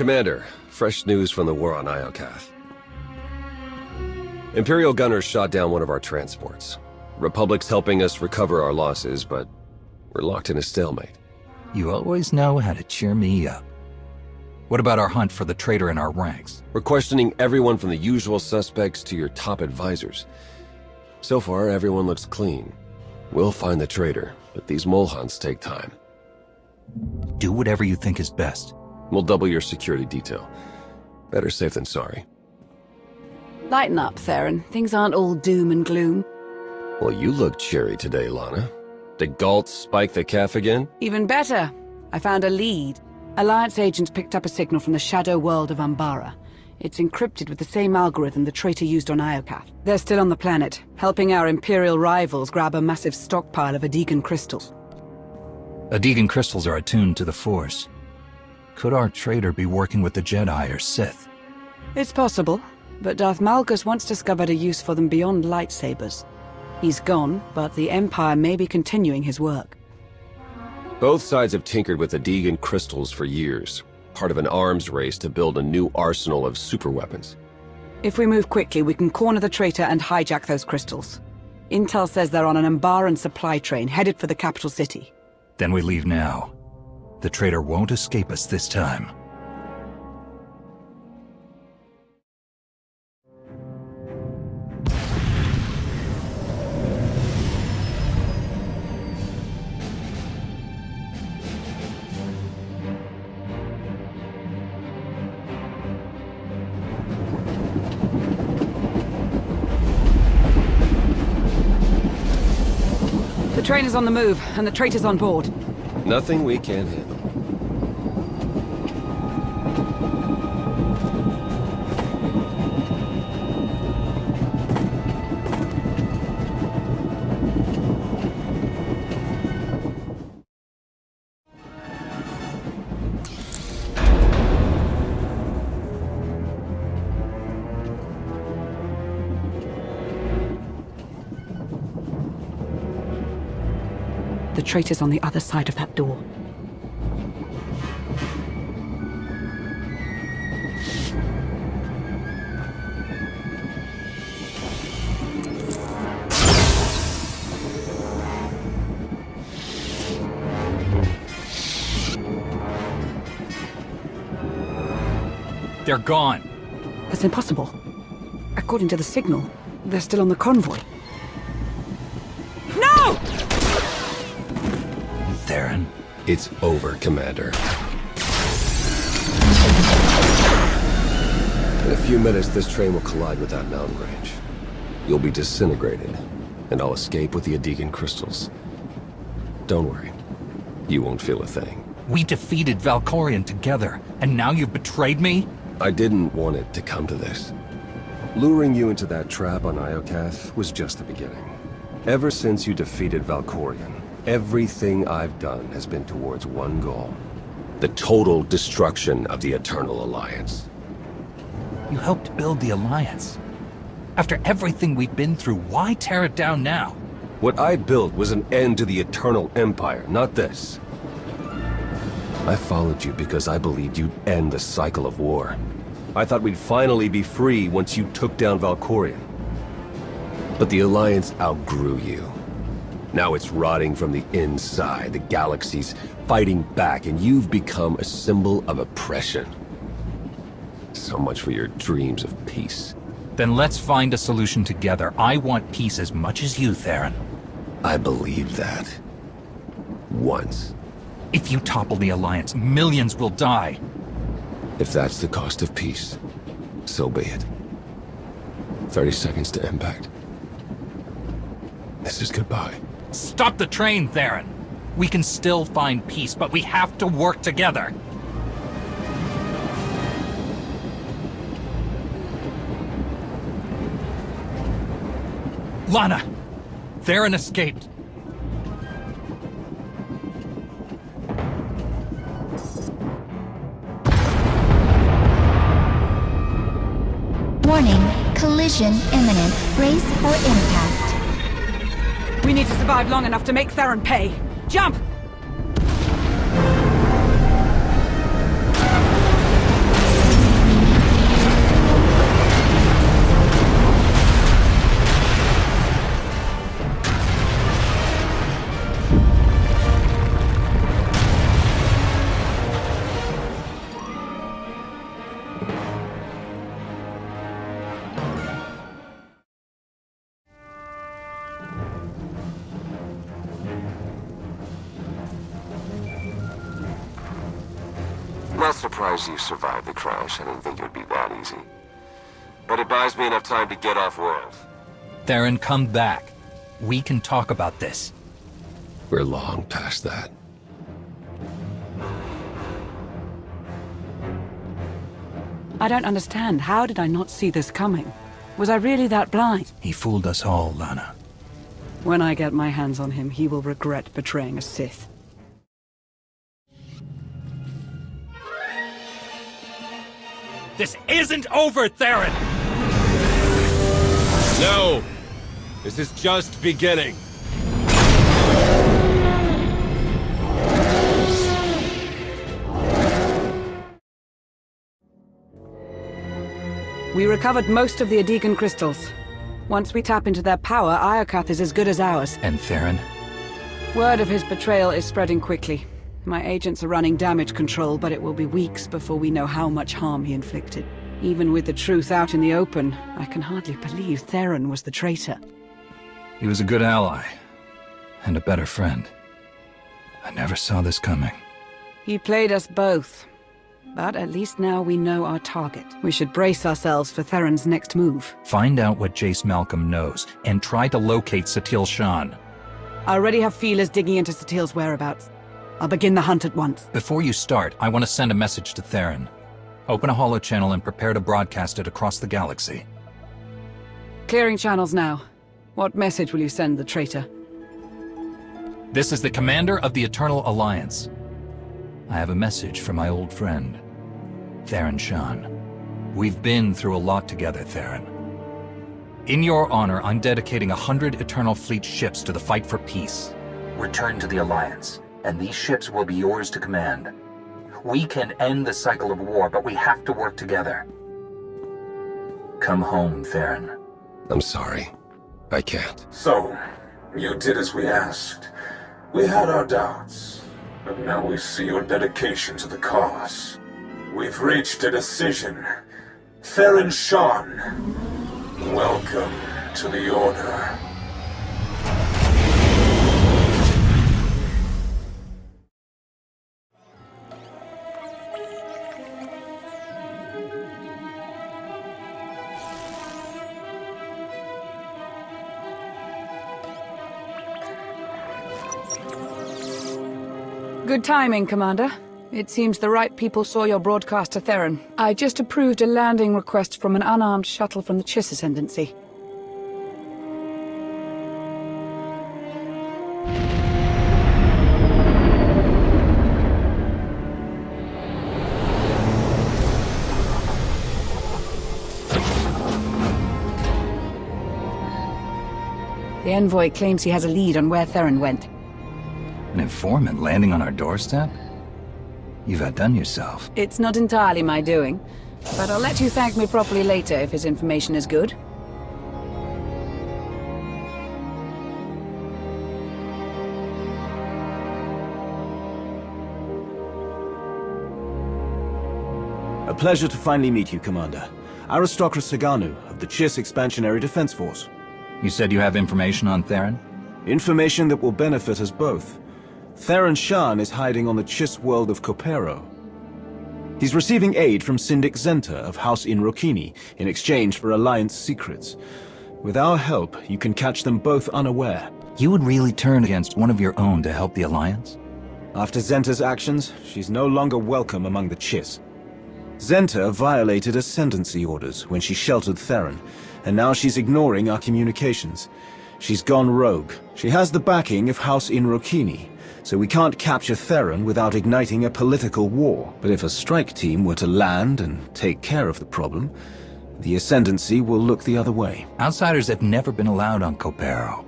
Commander, fresh news from the war on Iokath. Imperial gunners shot down one of our transports. Republic's helping us recover our losses, but we're locked in a stalemate. You always know how to cheer me up. What about our hunt for the traitor in our ranks? We're questioning everyone from the usual suspects to your top advisors. So far, everyone looks clean. We'll find the traitor, but these mole hunts take time. Do whatever you think is best. We'll double your security detail. Better safe than sorry. Lighten up, Theron. Things aren't all doom and gloom. Well, you look cheery today, Lana. Did Galt spike the calf again? Even better. I found a lead. Alliance agents picked up a signal from the shadow world of Umbara. It's encrypted with the same algorithm the traitor used on Iokath. They're still on the planet, helping our Imperial rivals grab a massive stockpile of Adegan crystals. Adegan crystals are attuned to the Force. Could our traitor be working with the Jedi or Sith? It's possible, but Darth Malgus once discovered a use for them beyond lightsabers. He's gone, but the Empire may be continuing his work. Both sides have tinkered with Adegan crystals for years, part of an arms race to build a new arsenal of superweapons. If we move quickly, we can corner the traitor and hijack those crystals. Intel says they're on an Umbaran supply train headed for the capital city. Then we leave now. The traitor won't escape us this time. The train is on the move, and the traitor's on board. Nothing we can't handle. The traitor's on the other side of that door. They're gone. That's impossible. According to the signal, they're still on the convoy. No! Theron. It's over, Commander. In a few minutes, this train will collide with that mountain range. You'll be disintegrated, and I'll escape with the Adegan crystals. Don't worry. You won't feel a thing. We defeated Valkorion together, and now you've betrayed me? I didn't want it to come to this. Luring you into that trap on Iokath was just the beginning. Ever since you defeated Valkorion, everything I've done has been towards one goal. The total destruction of the Eternal Alliance. You helped build the Alliance. After everything we've been through, why tear it down now? What I built was an end to the Eternal Empire, not this. I followed you because I believed you'd end the cycle of war. I thought we'd finally be free once you took down Valkorion. But the Alliance outgrew you. Now it's rotting from the inside, the galaxy's fighting back, and you've become a symbol of oppression. So much for your dreams of peace. Then let's find a solution together. I want peace as much as you, Theron. I believed that. Once. If you topple the Alliance, millions will die. If that's the cost of peace, so be it. 30 seconds to impact. This is goodbye. Stop the train, Theron! We can still find peace, but we have to work together. Lana! Theron escaped. Warning, collision imminent. Brace for impact. We need to survive long enough to make Theron pay. Jump! Not surprised you survived the crash. I didn't think it would be that easy. But it buys me enough time to get off-world. Theron, come back. We can talk about this. We're long past that. I don't understand. How did I not see this coming? Was I really that blind? He fooled us all, Lana. When I get my hands on him, he will regret betraying a Sith. This isn't over, Theron! No! This is just beginning. We recovered most of the Adegan crystals. Once we tap into their power, Iokath is as good as ours. And Theron? Word of his betrayal is spreading quickly. My agents are running damage control, but it will be weeks before we know how much harm he inflicted. Even with the truth out in the open, I can hardly believe Theron was the traitor. He was a good ally. And a better friend. I never saw this coming. He played us both. But at least now we know our target. We should brace ourselves for Theron's next move. Find out what Jace Malcolm knows, and try to locate Satil Shan. I already have feelers digging into Satil's whereabouts. I'll begin the hunt at once. Before you start, I want to send a message to Theron. Open a holochannel and prepare to broadcast it across the galaxy. Clearing channels now. What message will you send the traitor? This is the commander of the Eternal Alliance. I have a message from my old friend, Theron Shan. We've been through a lot together, Theron. In your honor, I'm dedicating 100 Eternal Fleet ships to the fight for peace. Return to the Alliance, and these ships will be yours to command. We can end the cycle of war, but we have to work together. Come home, Theron. I'm sorry. I can't. So, you did as we asked. We had our doubts, but now we see your dedication to the cause. We've reached a decision. Theron Shan, welcome to the Order. Good timing, Commander. It seems the right people saw your broadcast to Theron. I just approved a landing request from an unarmed shuttle from the Chiss Ascendancy. The envoy claims he has a lead on where Theron went. An informant landing on our doorstep? You've outdone yourself. It's not entirely my doing, but I'll let you thank me properly later if his information is good. A pleasure to finally meet you, Commander. Aristocrat Saganu of the Chiss Expansionary Defense Force. You said you have information on Theron? Information that will benefit us both. Theron Shan is hiding on the Chiss world of Kopero. He's receiving aid from Syndic Zenta of House Inrokini in exchange for Alliance secrets. With our help, you can catch them both unaware. You would really turn against one of your own to help the Alliance? After Zenta's actions, she's no longer welcome among the Chiss. Zenta violated ascendancy orders when she sheltered Theron, and now she's ignoring our communications. She's gone rogue. She has the backing of House Inrokini, so we can't capture Theron without igniting a political war. But if a strike team were to land and take care of the problem, the Ascendancy will look the other way. Outsiders have never been allowed on Kopero.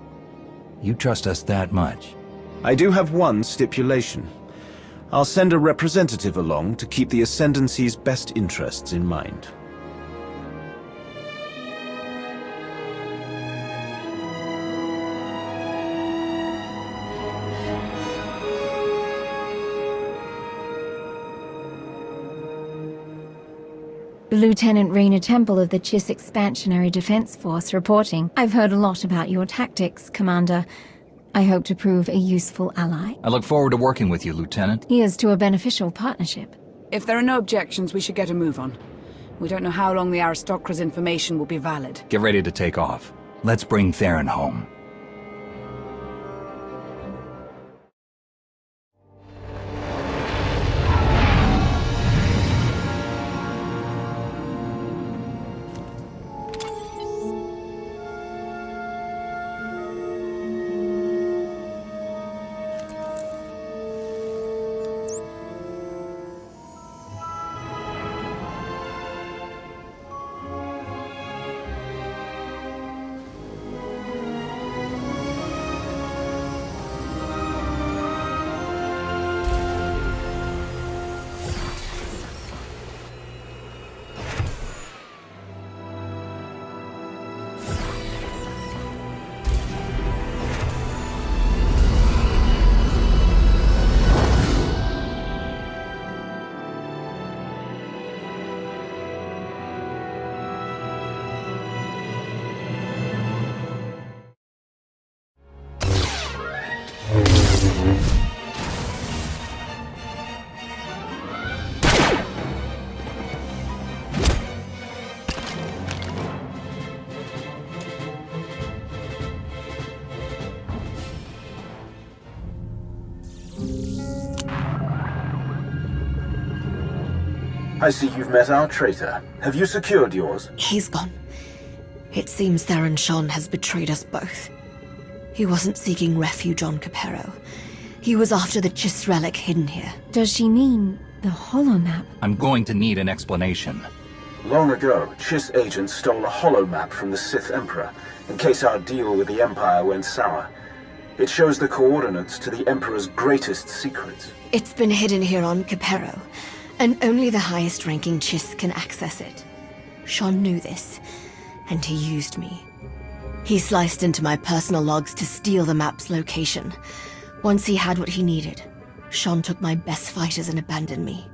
You trust us that much? I do have one stipulation. I'll send a representative along to keep the Ascendancy's best interests in mind. Lieutenant Raina Temple of the Chiss Expansionary Defense Force reporting. I've heard a lot about your tactics, Commander. I hope to prove a useful ally. I look forward to working with you, Lieutenant. Here's to a beneficial partnership. If there are no objections, we should get a move on. We don't know how long the aristocra's information will be valid. Get ready to take off. Let's bring Theron home. I see you've met our traitor. Have you secured yours? He's gone. It seems Theron Shan has betrayed us both. He wasn't seeking refuge on Capero. He was after the Chiss relic hidden here. Does she mean the holomap? I'm going to need an explanation. Long ago, Chiss agents stole a holomap from the Sith Emperor, in case our deal with the Empire went sour. It shows the coordinates to the Emperor's greatest secrets. It's been hidden here on Capero, and only the highest-ranking Chiss can access it. Shan knew this, and he used me. He sliced into my personal logs to steal the map's location. Once he had what he needed, Shan took my best fighters and abandoned me.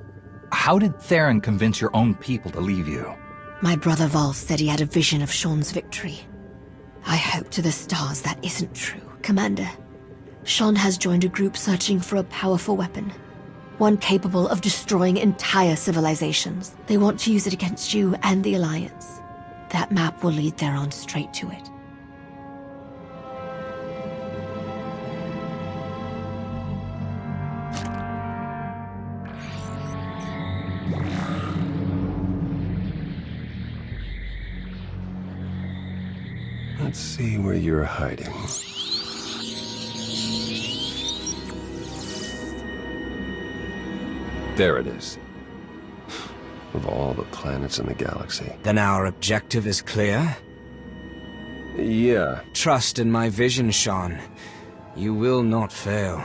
How did Theron convince your own people to leave you? My brother Vol said he had a vision of Shan's victory. I hope to the stars that isn't true. Commander, Shan has joined a group searching for a powerful weapon. One capable of destroying entire civilizations. They want to use it against you and the Alliance. That map will lead Theron straight to it. Let's see where you're hiding. There it is. Of all the planets in the galaxy. Then our objective is clear? Yeah. Trust in my vision, Shan. You will not fail.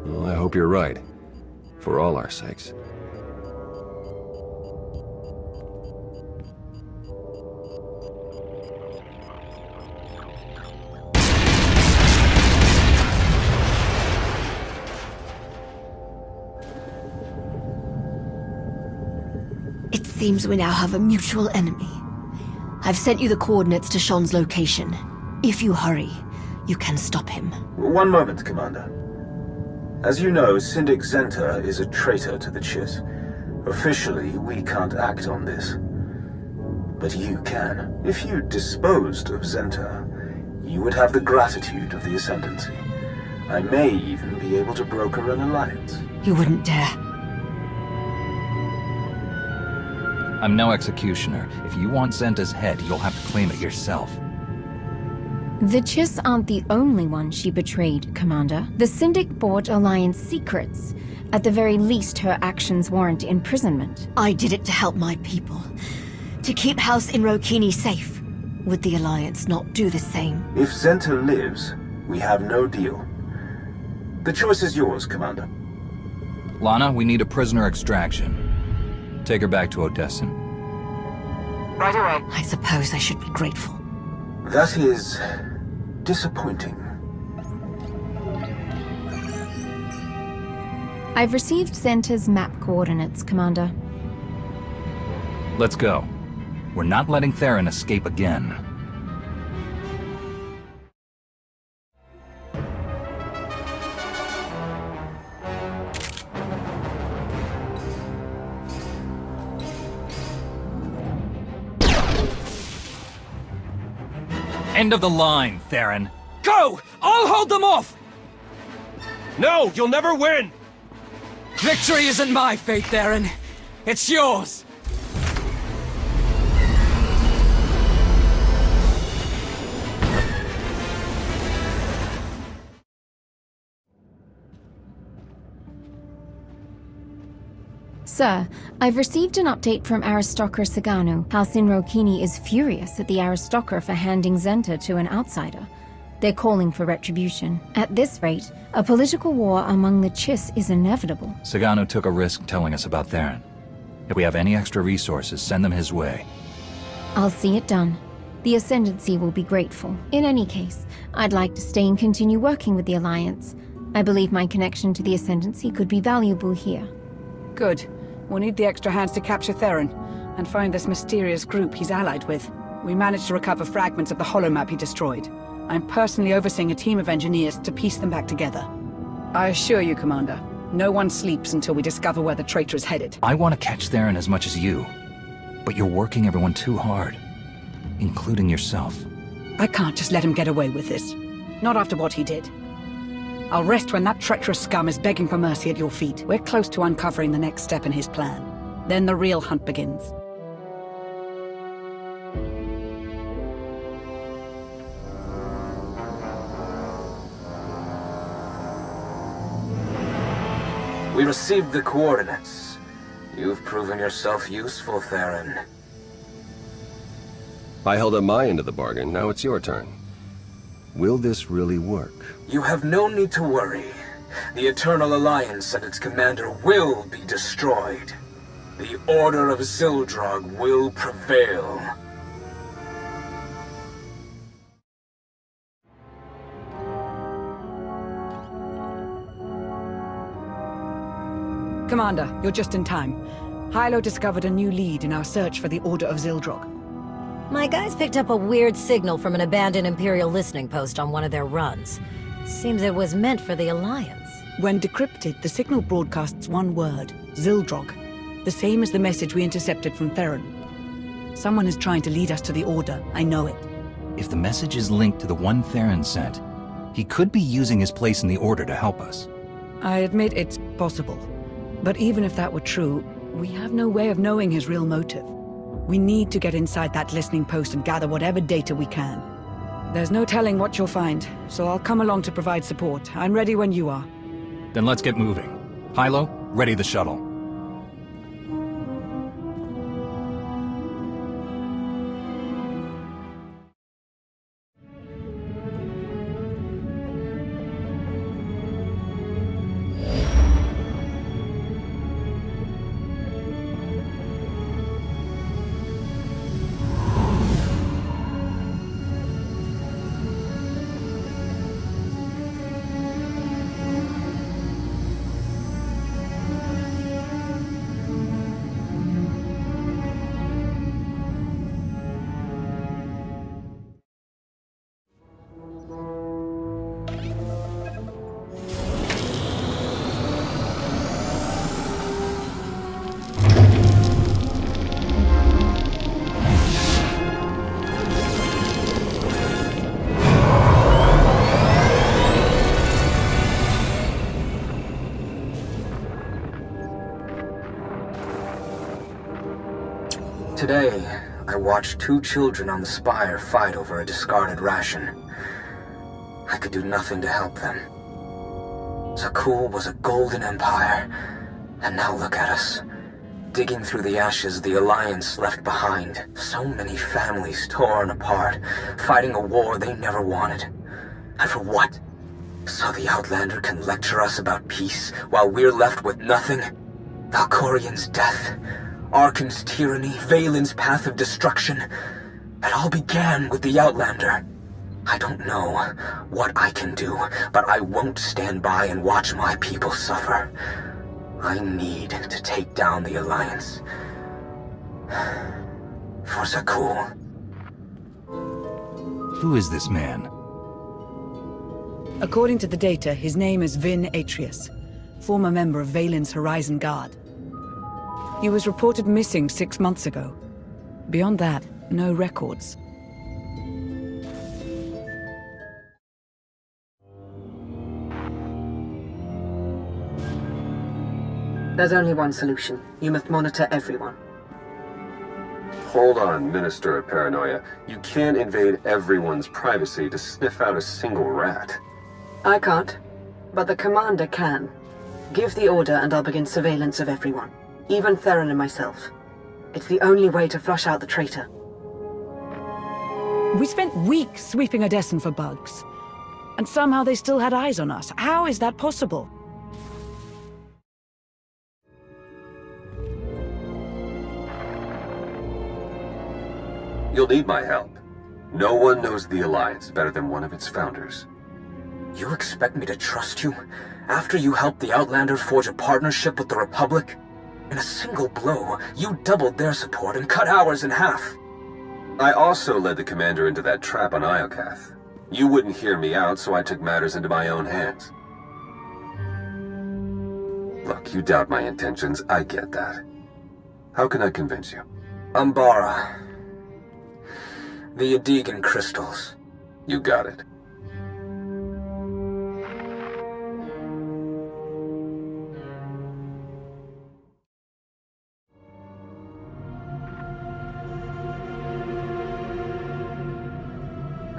Well, I hope you're right. For all our sakes. It seems we now have a mutual enemy. I've sent you the coordinates to Shan's location. If you hurry, you can stop him. One moment, Commander. As you know, Syndic Zenta is a traitor to the Chiss. Officially, we can't act on this. But you can. If you disposed of Zenta, you would have the gratitude of the Ascendancy. I may even be able to broker an alliance. You wouldn't dare. I'm no executioner. If you want Zenta's head, you'll have to claim it yourself. The Chiss aren't the only one she betrayed, Commander. The Syndic bought Alliance secrets. At the very least, her actions warrant imprisonment. I did it to help my people. To keep House Inrokini safe. Would the Alliance not do the same? If Zenta lives, we have no deal. The choice is yours, Commander. Lana, we need a prisoner extraction. Take her back to Odessen. Right away. I suppose I should be grateful. That is disappointing. I've received Zenta's map coordinates, Commander. Let's go. We're not letting Theron escape again. End of the line, Theron. Go! I'll hold them off! No, you'll never win! Victory isn't my fate, Theron. It's yours! Sir, I've received an update from Aristocra Sagano. Halcyon Rokini is furious at the Aristocra for handing Zenta to an outsider. They're calling for retribution. At this rate, a political war among the Chiss is inevitable. Sagano took a risk telling us about Theron. If we have any extra resources, send them his way. I'll see it done. The Ascendancy will be grateful. In any case, I'd like to stay and continue working with the Alliance. I believe my connection to the Ascendancy could be valuable here. Good. We'll need the extra hands to capture Theron, and find this mysterious group he's allied with. We managed to recover fragments of the holomap he destroyed. I'm personally overseeing a team of engineers to piece them back together. I assure you, Commander, no one sleeps until we discover where the traitor is headed. I want to catch Theron as much as you, but you're working everyone too hard, including yourself. I can't just let him get away with this. Not after what he did. I'll rest when that treacherous scum is begging for mercy at your feet. We're close to uncovering the next step in his plan. Then the real hunt begins. We received the coordinates. You've proven yourself useful, Theron. I held up my end of the bargain, now it's your turn. Will this really work? You have no need to worry. The Eternal Alliance and its commander will be destroyed. The Order of Zildrog will prevail. Commander, you're just in time. Hylo discovered a new lead in our search for the Order of Zildrog. My guys picked up a weird signal from an abandoned Imperial listening post on one of their runs. Seems it was meant for the Alliance. When decrypted, the signal broadcasts one word, Zildrog. The same as the message we intercepted from Theron. Someone is trying to lead us to the Order, I know it. If the message is linked to the one Theron sent, he could be using his place in the Order to help us. I admit it's possible. But even if that were true, we have no way of knowing his real motive. We need to get inside that listening post and gather whatever data we can. There's no telling what you'll find, so I'll come along to provide support. I'm ready when you are. Then let's get moving. Hylo, ready the shuttle. Today, I watched two children on the spire fight over a discarded ration. I could do nothing to help them. Zakul was a golden empire, and now look at us. Digging through the ashes the Alliance left behind. So many families torn apart, fighting a war they never wanted. And for what? So the Outlander can lecture us about peace, while we're left with nothing? Valkorian's death, Arkan's tyranny, Valen's path of destruction. It all began with the Outlander. I don't know what I can do, but I won't stand by and watch my people suffer. I need to take down the Alliance. For Zakul. Who is this man? According to the data, his name is Vin Atrius, former member of Valen's Horizon Guard. He was reported missing 6 months ago. Beyond that, no records. There's only one solution. You must monitor everyone. Hold on, Minister of Paranoia. You can't invade everyone's privacy to sniff out a single rat. I can't, but the commander can. Give the order and I'll begin surveillance of everyone. Even Theron and myself. It's the only way to flush out the traitor. We spent weeks sweeping Odessen for bugs. And somehow they still had eyes on us. How is that possible? You'll need my help. No one knows the Alliance better than one of its founders. You expect me to trust you? After you helped the Outlander forge a partnership with the Republic? In a single blow, you doubled their support and cut ours in half. I also led the commander into that trap on Iokath. You wouldn't hear me out, so I took matters into my own hands. Look, you doubt my intentions, I get that. How can I convince you? Umbara. The Yedigan crystals. You got it.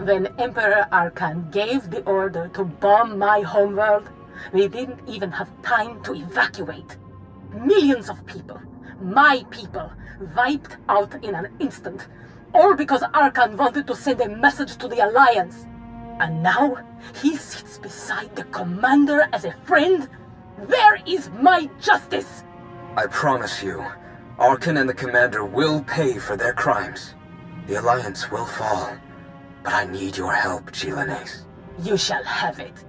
When Emperor Arkan gave the order to bomb my homeworld, we didn't even have time to evacuate. Millions of people, my people, wiped out in an instant. All because Arkan wanted to send a message to the Alliance. And now, he sits beside the commander as a friend? Where is my justice? I promise you, Arkan and the commander will pay for their crimes. The Alliance will fall. But I need your help, Chilanes. You shall have it.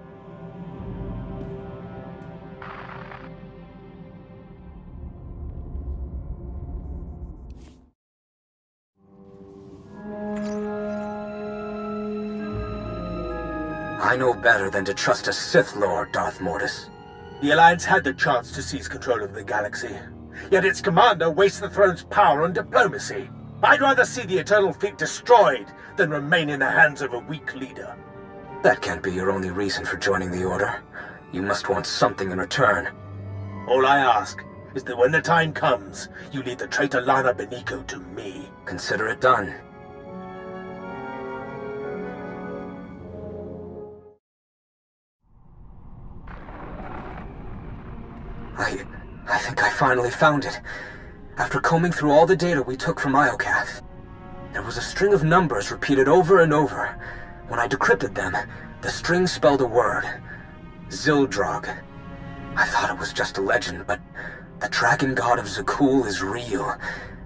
I know better than to trust a Sith Lord, Darth Mortis. The Alliance had the chance to seize control of the galaxy, yet its commander wastes the throne's power on diplomacy. I'd rather see the Eternal Fleet destroyed than remain in the hands of a weak leader. That can't be your only reason for joining the Order. You must want something in return. All I ask is that when the time comes, you lead the traitor Lana Beniko to me. Consider it done. I think I finally found it. After combing through all the data we took from Iokath, there was a string of numbers repeated over and over. When I decrypted them, the string spelled a word. Zildrog. I thought it was just a legend, but the dragon god of Zakul is real.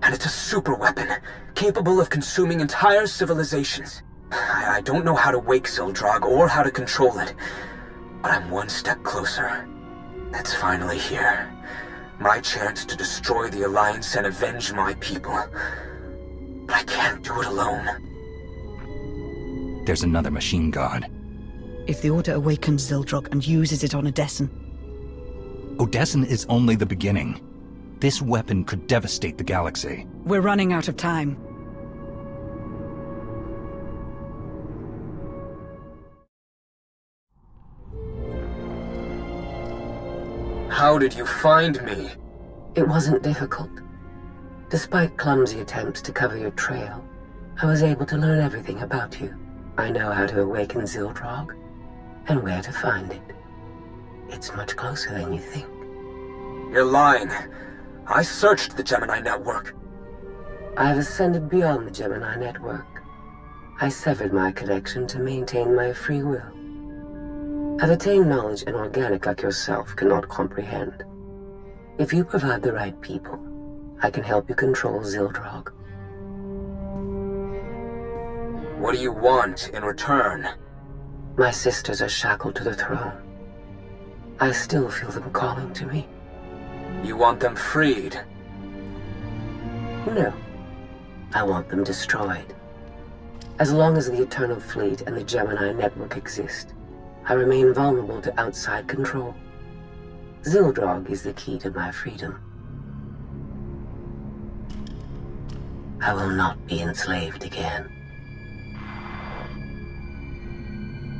And it's a super weapon, capable of consuming entire civilizations. I don't know how to wake Zildrog or how to control it, but I'm one step closer. It's finally here. My chance to destroy the Alliance and avenge my people. But I can't do it alone. There's another machine god. If the Order awakens Zildrog and uses it on Odessen... Odessen is only the beginning. This weapon could devastate the galaxy. We're running out of time. How did you find me? It wasn't difficult. Despite clumsy attempts to cover your trail, I was able to learn everything about you. I know how to awaken Zildrog, and where to find it. It's much closer than you think. You're lying. I searched the Gemini network. I've ascended beyond the Gemini network. I severed my connection to maintain my free will. I've attained knowledge an organic like yourself cannot comprehend. If you provide the right people, I can help you control Zildrog. What do you want in return? My sisters are shackled to the throne. I still feel them calling to me. You want them freed? No. I want them destroyed. As long as the Eternal Fleet and the Gemini network exist, I remain vulnerable to outside control. Zildrog is the key to my freedom. I will not be enslaved again.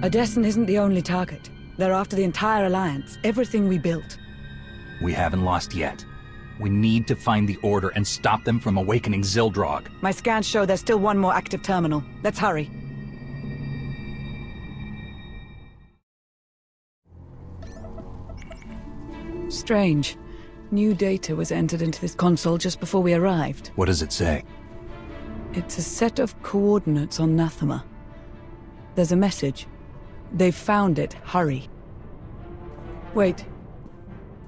Odessen isn't the only target. They're after the entire Alliance, everything we built. We haven't lost yet. We need to find the Order and stop them from awakening Zildrog. My scans show there's still one more active terminal. Let's hurry. Strange. New data was entered into this console just before we arrived. What does it say? It's a set of coordinates on Nathema. There's a message. They've found it. Hurry. Wait.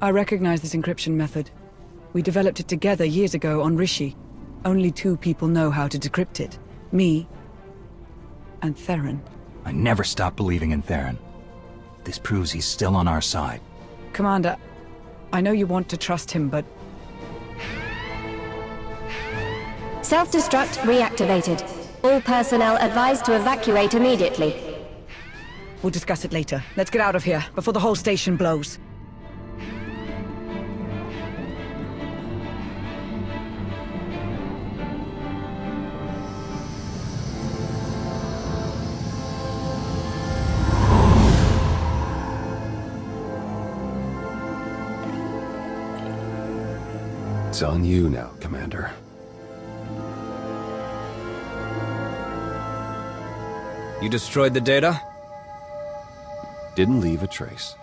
I recognize this encryption method. We developed it together years ago on Rishi. Only 2 people know how to decrypt it. Me and Theron. I never stopped believing in Theron. This proves he's still on our side. Commander, I know you want to trust him, but... Self-destruct reactivated. All personnel advised to evacuate immediately. We'll discuss it later. Let's get out of here, before the whole station blows. It's on you now, Commander. You destroyed the data? Didn't leave a trace.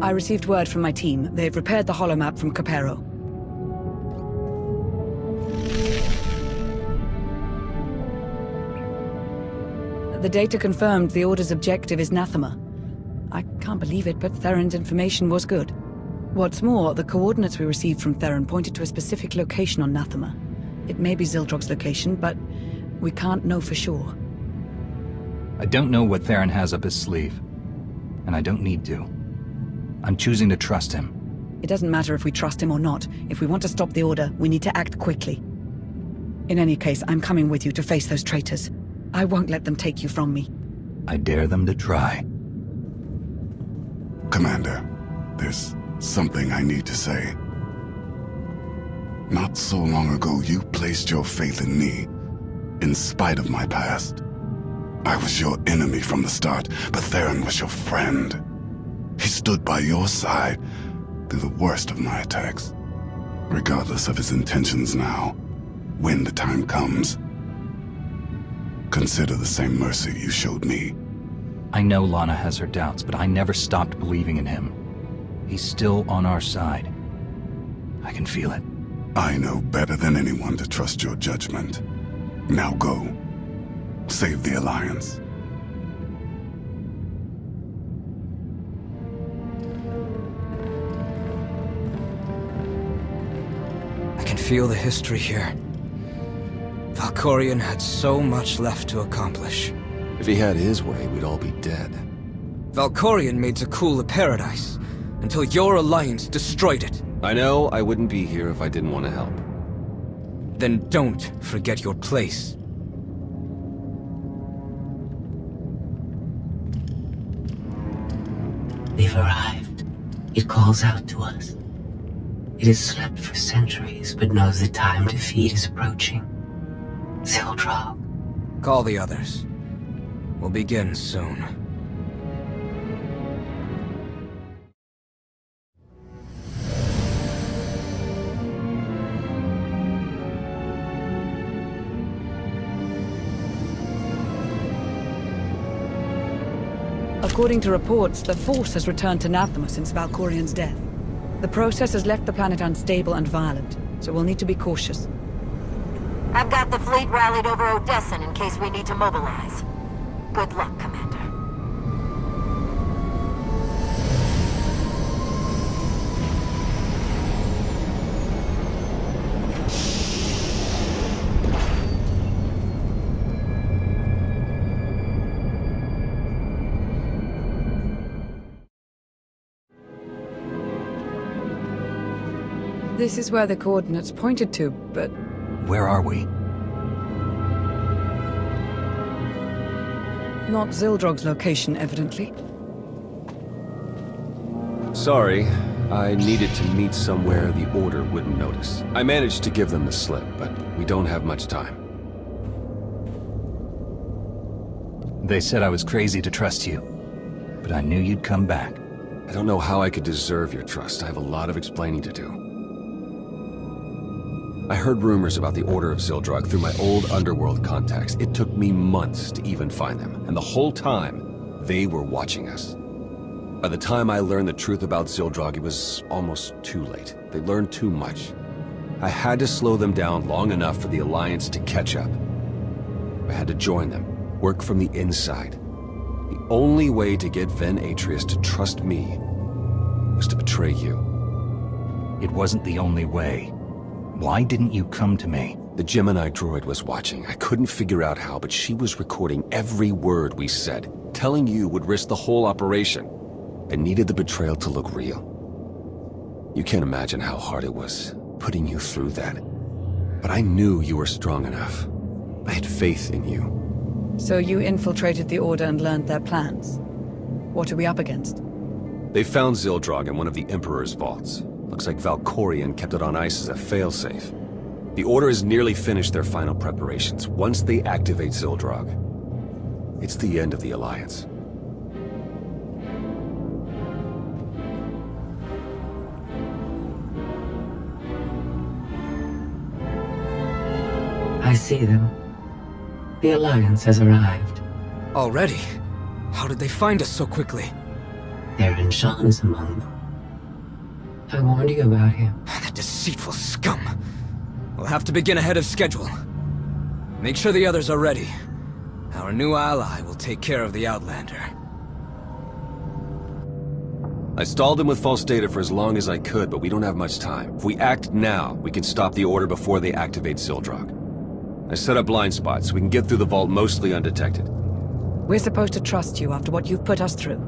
I received word from my team. They've repaired the holomap from Capero. The data confirmed the Order's objective is Nathema. I can't believe it, but Theron's information was good. What's more, the coordinates we received from Theron pointed to a specific location on Nathema. It may be Zildrog's location, but we can't know for sure. I don't know what Theron has up his sleeve, and I don't need to. I'm choosing to trust him. It doesn't matter if we trust him or not. If we want to stop the Order, we need to act quickly. In any case, I'm coming with you to face those traitors. I won't let them take you from me. I dare them to try. Commander, there's something I need to say. Not so long ago, you placed your faith in me, in spite of my past. I was your enemy from the start, but Theron was your friend. He stood by your side through the worst of my attacks. Regardless of his intentions now, when the time comes, consider the same mercy you showed me. I know Lana has her doubts, but I never stopped believing in him. He's still on our side. I can feel it. I know better than anyone to trust your judgment. Now go. Save the Alliance. I can feel the history here. Valkorion had so much left to accomplish. If he had his way, we'd all be dead. Valkorion made Zakul a paradise, until your alliance destroyed it. I know I wouldn't be here if I didn't want to help. Then don't forget your place. We've arrived. It calls out to us. It has slept for centuries, but knows the time to feed is approaching. Zildrog. Call the others. We'll begin soon. According to reports, the Force has returned to Nathema since Valkorian's death. The process has left the planet unstable and violent, so we'll need to be cautious. I've got the fleet rallied over Odessan in case we need to mobilize. Good luck, Commander. This is where the coordinates pointed to, but... Where are we? Not Zildrog's location, evidently. Sorry, I needed to meet somewhere the Order wouldn't notice. I managed to give them the slip, but we don't have much time. They said I was crazy to trust you, but I knew you'd come back. I don't know how I could deserve your trust. I have a lot of explaining to do. I heard rumors about the Order of Zildrog through my old underworld contacts. It took me months to even find them, and the whole time, they were watching us. By the time I learned the truth about Zildrog, it was almost too late. They learned too much. I had to slow them down long enough for the Alliance to catch up. I had to join them, work from the inside. The only way to get Ven Atreus to trust me was to betray you. It wasn't the only way. Why didn't you come to me? The Gemini droid was watching. I couldn't figure out how, but she was recording every word we said. Telling you would risk the whole operation. I needed the betrayal to look real. You can't imagine how hard it was, putting you through that. But I knew you were strong enough. I had faith in you. So you infiltrated the Order and learned their plans. What are we up against? They found Zildrog in one of the Emperor's vaults. Looks like Valkorian kept it on ice as a failsafe. The Order has nearly finished their final preparations. Once they activate Zildrog, it's the end of the Alliance. I see them. The Alliance has arrived. Already? How did they find us so quickly? Theron Shan is among them. I warned you about him. That deceitful scum. We'll have to begin ahead of schedule. Make sure the others are ready. Our new ally will take care of the Outlander. I stalled them with false data for as long as I could, but we don't have much time. If we act now, we can stop the Order before they activate Zildrog. I set up blind spots so we can get through the vault mostly undetected. We're supposed to trust you after what you've put us through.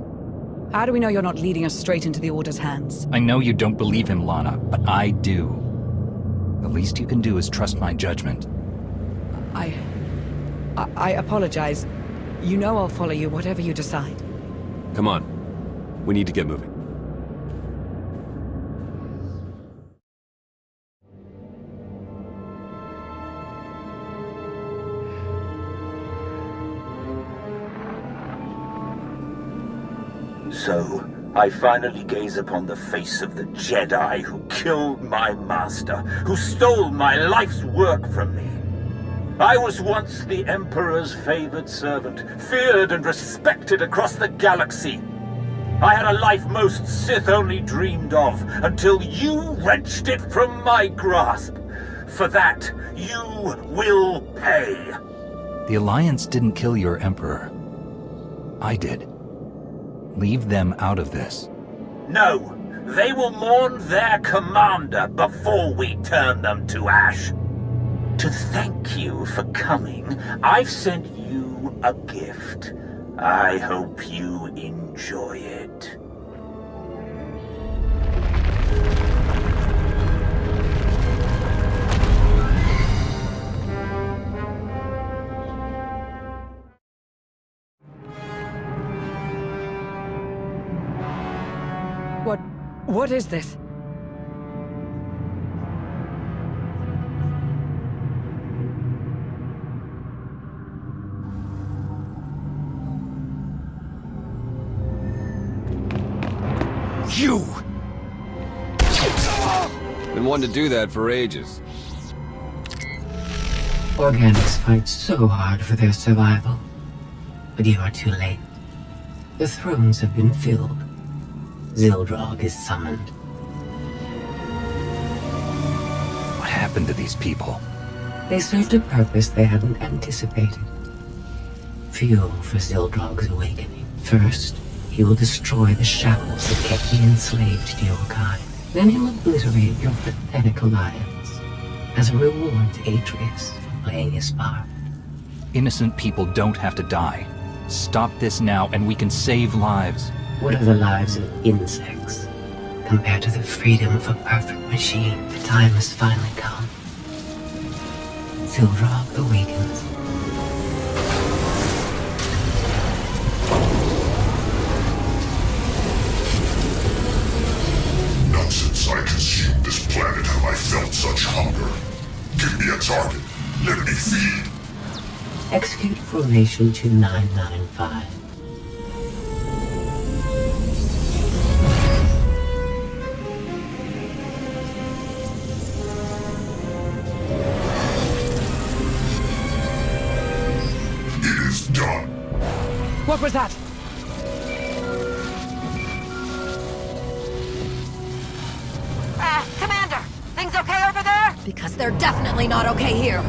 How do we know you're not leading us straight into the Order's hands? I know you don't believe him, Lana, but I do. The least you can do is trust my judgment. I apologize. You know I'll follow you, whatever you decide. Come on. We need to get moving. So, I finally gaze upon the face of the Jedi who killed my master, who stole my life's work from me. I was once the Emperor's favored servant, feared and respected across the galaxy. I had a life most Sith only dreamed of, until you wrenched it from my grasp. For that, you will pay. The Alliance didn't kill your Emperor. I did. Leave them out of this. No, they will mourn their commander before we turn them to ash. To thank you for coming, I've sent you a gift. I hope you enjoy it. What is this? You! Been wanting to do that for ages. Organics fight so hard for their survival, but you are too late. The thrones have been filled. Zildrog is summoned. What happened to these people? They served a purpose they hadn't anticipated. Fuel for Zildrog's awakening. First, he will destroy the shackles that kept the enslaved to your kind. Then he'll obliterate your pathetic alliance as a reward to Atreus for playing his part. Innocent people don't have to die. Stop this now and we can save lives. What are the lives of insects compared to the freedom of a perfect machine? The time has finally come. Zildrog awakens. Not since I consumed this planet have I felt such hunger. Give me a target. Let me feed. Execute Formation 2995. It is done. What was that? Commander! Things okay over there? Because they're definitely not okay here.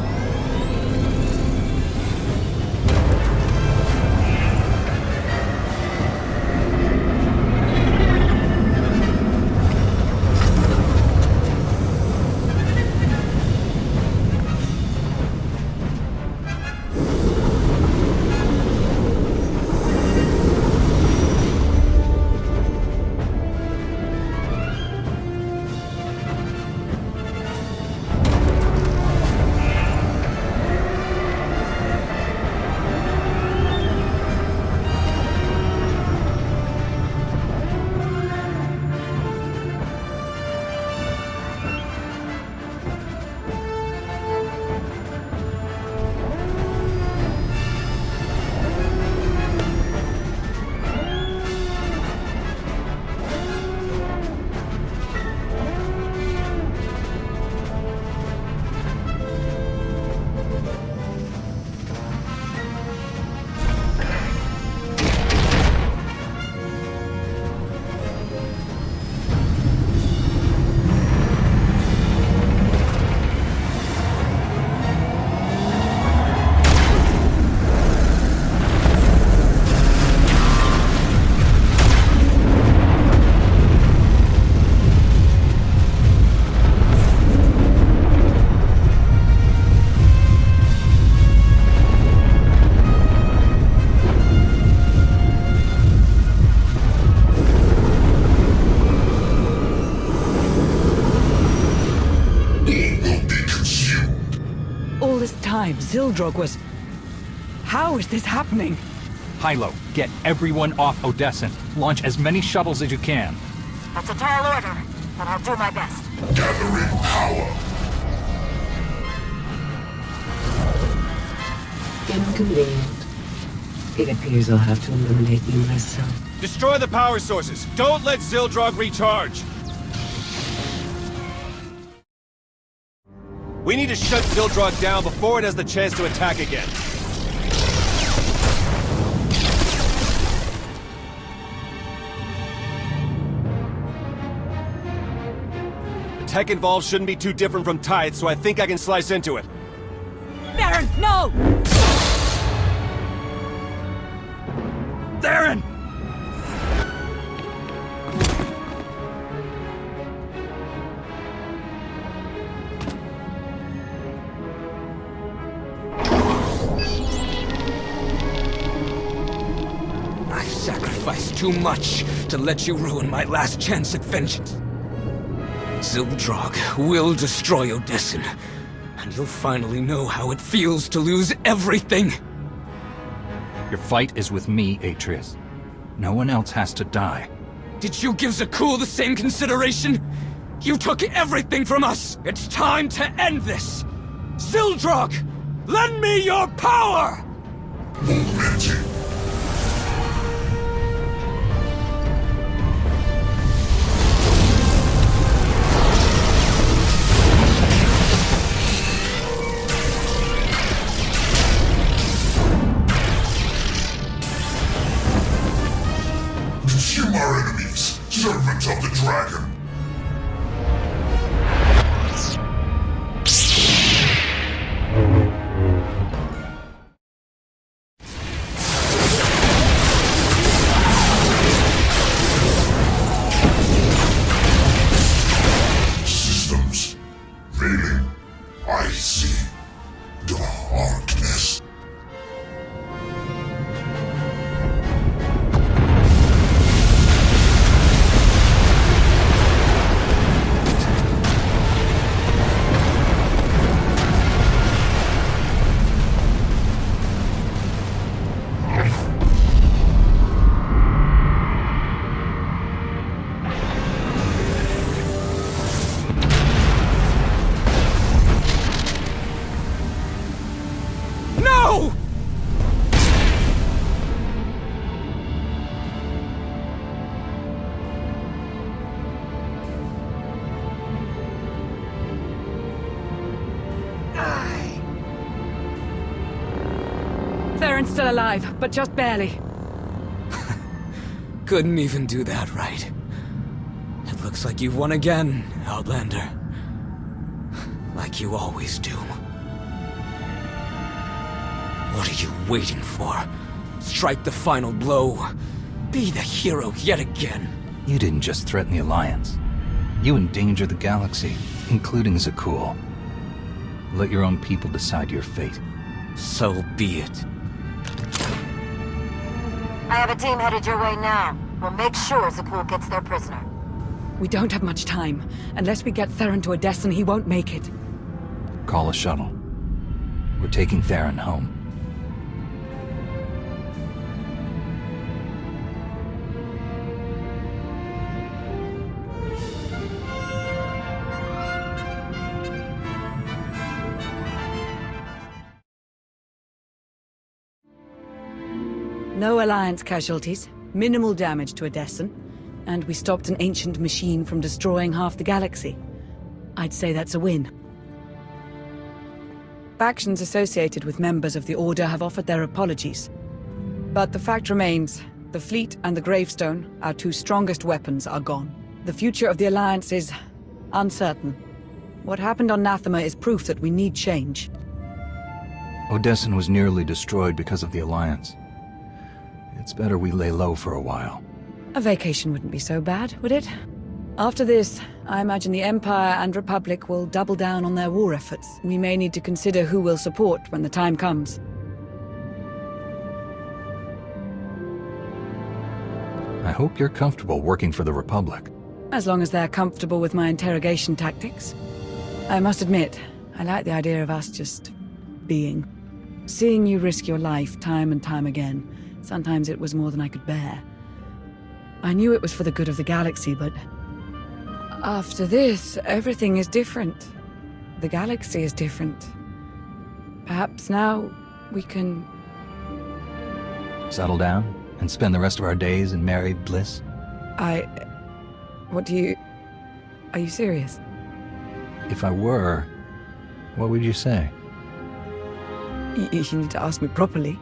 Zildrog was... How is this happening? Hilo, get everyone off Odessant. Launch as many shuttles as you can. That's a tall order, but I'll do my best. Gathering power. Inconvenient. It appears I'll have to eliminate you myself. Destroy the power sources. Don't let Zildrog recharge. We need to shut Zildrog down before it has the chance to attack again. The tech involved shouldn't be too different from Tithe, so I think I can slice into it. Baron, no! Theron! I've sacrificed too much to let you ruin my last chance at vengeance. Zildrog will destroy Odessin, and you'll finally know how it feels to lose everything. Your fight is with me, Atreus. No one else has to die. Did you give Zakul the same consideration? You took everything from us! It's time to end this! Zildrog! Lend me your power! Momentum. Consume our enemies, servants of the dragon. Systems failing. I see darkness. No! Theron's still alive, but just barely. Couldn't even do that right. It looks like you've won again, Outlander. Like you always do. What are you waiting for? Strike the final blow. Be the hero yet again. You didn't just threaten the Alliance. You endangered the galaxy, including Zakul. Let your own people decide your fate. So be it. I have a team headed your way now. We'll make sure Zakul gets their prisoner. We don't have much time. Unless we get Theron to Odessen, he won't make it. Call a shuttle. We're taking Theron home. No Alliance casualties, minimal damage to Odessen, and we stopped an ancient machine from destroying half the galaxy. I'd say that's a win. Factions associated with members of the Order have offered their apologies. But the fact remains, the fleet and the gravestone, our two strongest weapons, are gone. The future of the Alliance is uncertain. What happened on Nathema is proof that we need change. Odessen was nearly destroyed because of the Alliance. It's better we lay low for a while. A vacation wouldn't be so bad, would it? After this, I imagine the Empire and Republic will double down on their war efforts. We may need to consider who we'll support when the time comes. I hope you're comfortable working for the Republic. As long as they're comfortable with my interrogation tactics. I must admit, I like the idea of us just being. Seeing you risk your life time and time again, sometimes it was more than I could bear. I knew it was for the good of the galaxy, but after this, everything is different. The galaxy is different. Perhaps now we can settle down and spend the rest of our days in married bliss? What do you... Are you serious? If I were, what would you say? You need to ask me properly.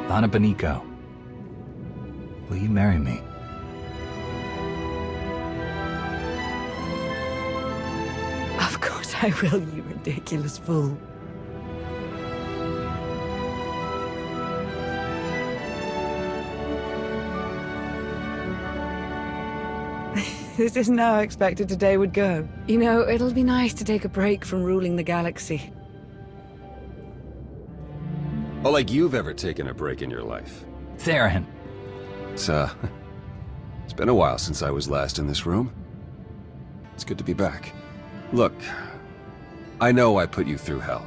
Lana Benico, will you marry me? Of course I will, you ridiculous fool. This isn't how I expected today would go. You know, it'll be nice to take a break from ruling the galaxy. Oh, like you've ever taken a break in your life. Theron. It's been a while since I was last in this room. It's good to be back. Look, I know I put you through hell.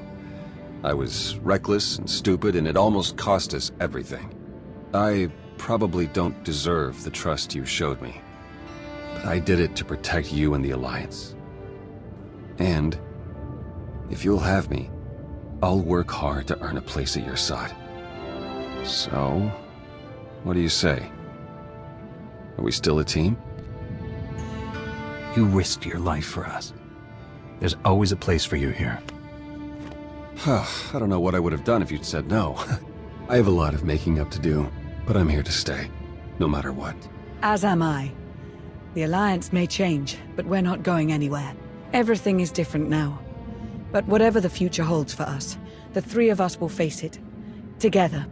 I was reckless and stupid, and it almost cost us everything. I probably don't deserve the trust you showed me. But I did it to protect you and the Alliance. And if you'll have me, I'll work hard to earn a place at your side. So, what do you say? Are we still a team? You risked your life for us. There's always a place for you here. I don't know what I would have done if you'd said no. I have a lot of making up to do, but I'm here to stay, no matter what. As am I. The Alliance may change, but we're not going anywhere. Everything is different now. But whatever the future holds for us, the three of us will face it. Together.